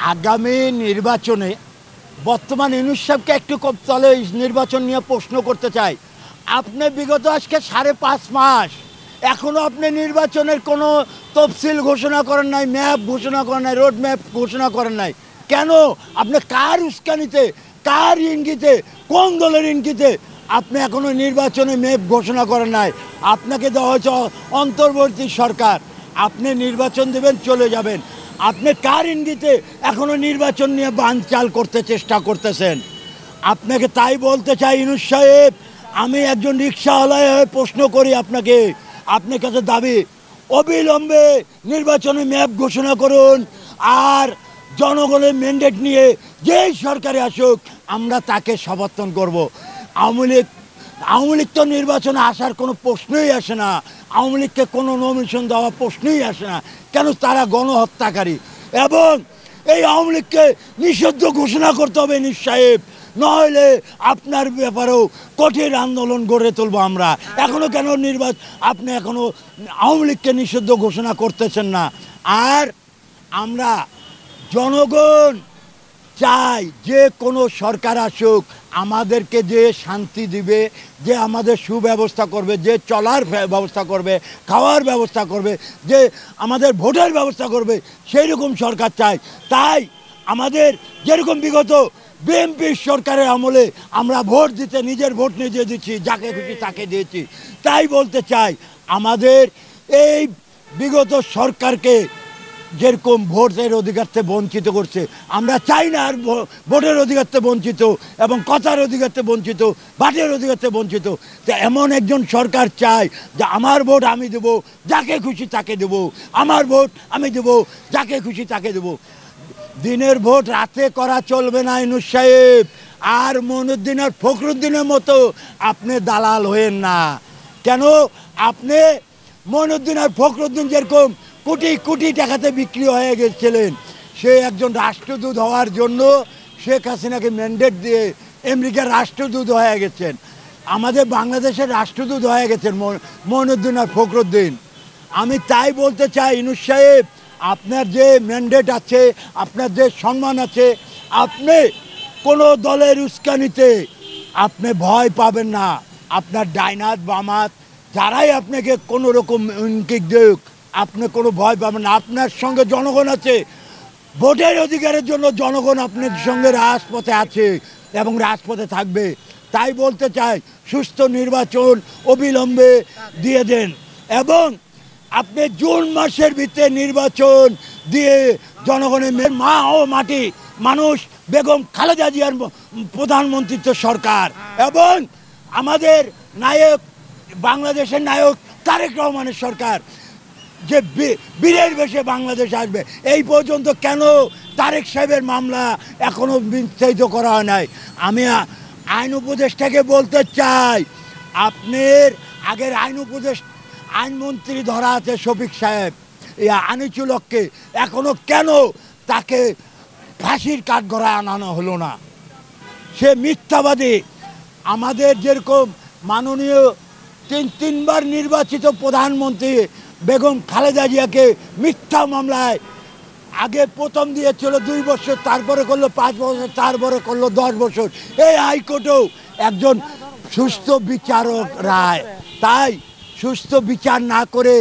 আগামী নির্বাচনে বর্তমান ইউনূস সাহেবকে একটু তলে নির্বাচন নিয়ে প্রশ্ন করতে চাই। আপনি বিগত আজকে 5.5 মাস এখনও আপনি নির্বাচনের কোনো তফসিল ঘোষণা করেন নাই, ম্যাপ ঘোষণা করেন নাই, রোড ম্যাপ ঘোষণা করেন নাই। কেন? আপনি কার উস্কানিতে, কার ইঙ্গিতে, কোন দলের ইঙ্গিতে আপনি এখনও নির্বাচনে ম্যাপ ঘোষণা করেন নাই? আপনাকে দেওয়া হয়েছে অন্তর্বর্তী সরকার, আপনি নির্বাচন দেবেন, চলে যাবেন। আপনি কার ইঙ্গিতে এখনো নির্বাচন নিয়ে বানচাল করতে চেষ্টা করতেছেন? আপনাকে তাই বলতে চাই ইউনূস সাহেব, আমি একজন রিক্সাওয়ালা হয়ে প্রশ্ন করি আপনাকে, আপনার কাছে দাবি অবিলম্বে নির্বাচনে ম্যাপ ঘোষণা করুন, আর জনগণের ম্যান্ডেট নিয়ে যেই সরকারে আসুক আমরা তাকে সমর্থন করব। আওয়ামী লীগ তো নির্বাচনে আসার কোনো প্রশ্নই আসে না, আওয়ামী লীগকে কোনো নমিনেশন দেওয়ার প্রশ্নই আসে না। কেন? তারা গণহত্যাকারী, এবং এই আওয়ামী লীগকে নিষিদ্ধ ঘোষণা করতে হবে ইউনূস সাহেব, নইলে আপনার ব্যাপারেও কঠিন আন্দোলন গড়ে তুলব আমরা। এখনও কেন আপনি এখনও আওয়ামী লীগকে নিষিদ্ধ ঘোষণা করতেছেন না? আর আমরা জনগণ চাই যে কোনো সরকার আসুক আমাদেরকে যে শান্তি দিবে, যে আমাদের সুব্যবস্থা করবে, যে চলার ব্যবস্থা করবে, খাওয়ার ব্যবস্থা করবে, যে আমাদের ভোটের ব্যবস্থা করবে, সেই রকম সরকার চাই। তাই আমাদের যেরকম বিগত বিএনপির সরকারের আমলে আমরা ভোট দিতে নিজের ভোট নিজে দিচ্ছি, যাকে খুশি তাকে দিয়েছি, তাই বলতে চাই আমাদের এই বিগত সরকারকে যেরকম ভোটের অধিকার থেকে বঞ্চিত করছে, আমরা চাই না আর ভোটের অধিকার থেকে বঞ্চিত এবং কথার অধিকার থেকে বঞ্চিত, ভাটের অধিকার থেকে বঞ্চিত। তো এমন একজন সরকার চাই যে আমার ভোট আমি দেবো, যাকে খুশি তাকে দেবো, আমার ভোট আমি দেবো, যাকে খুশি তাকে দেবো। দিনের ভোট রাতে করা চলবে না ইউনূস সাহেব। আর মঈনুদ্দিন আর ফখরুদ্দিনের মতো আপনি দালাল হয়েন না। কেন? আপনি মঈনুদ্দিন আর ফখরুদ্দিন যেরকম কোটি কোটি টাকাতে বিক্রি হয়ে গেছিলেন, সে একজন রাষ্ট্রদূত হওয়ার জন্য শেখ হাসিনাকে ম্যান্ডেট দিয়ে আমেরিকার রাষ্ট্রদূত হয়ে গেছেন, আমাদের বাংলাদেশের রাষ্ট্রদূত হয়ে গেছেন মঈনুদ্দিন আর ফখরুদ্দিন। আমি তাই বলতে চাই ইউনূস সাহেব, আপনার যে ম্যান্ডেট আছে, আপনার যে সম্মান আছে, আপনি কোনো দলের উস্কানিতে আপনি ভয় পাবেন না। আপনার ডাইনাত বামাত যারাই আপনাকে কোনো রকম ইঙ্গিত দেখ, আপনি কোনো ভয় পাবেন না। আপনার সঙ্গে জনগণ আছে, ভোটের অধিকারের জন্য জনগণ আপনার সঙ্গে রাজপথে আছে এবং রাজপথে থাকবে। তাই বলতে চাই সুস্থ নির্বাচন অবিলম্বে দিয়ে দেন, এবং আপনি জুন মাসের ভিতরে নির্বাচন দিয়ে জনগণের মা ও মাটি মানুষ বেগম খালেদা জিয়ার প্রধানমন্ত্রিত্ব সরকার এবং আমাদের নায়ক বাংলাদেশের নায়ক তারেক রহমানের সরকার যে বীরের বেশে বাংলাদেশ আসবে। এই পর্যন্ত কেন তারেক সাহেবের মামলা এখনও বিস্তারিত করা হয় নাই? আমি আইন উপদেষ্টাকে বলতে চাই, আপনার আগের আইনমন্ত্রী ধরা আছে শফিক সাহেব, আনিসুল হককে, এখনও কেন তাকে ফাঁসির কাঠগড়ায় আনানো হলো না? সে মিথ্যাবাদী। আমাদের যেরকম মাননীয় তিনবার নির্বাচিত প্রধানমন্ত্রী বেগম খালেদা জিয়াকে মিথ্যা মামলায় আগে প্রথম দিয়েছিল 2 বছর, তারপরে করলো 5 বছর, তারপরে করলো 10 বছর। এই হাইকোর্টেও একজন সুস্থ বিচারক রায়, তাই সুস্থ বিচার না করে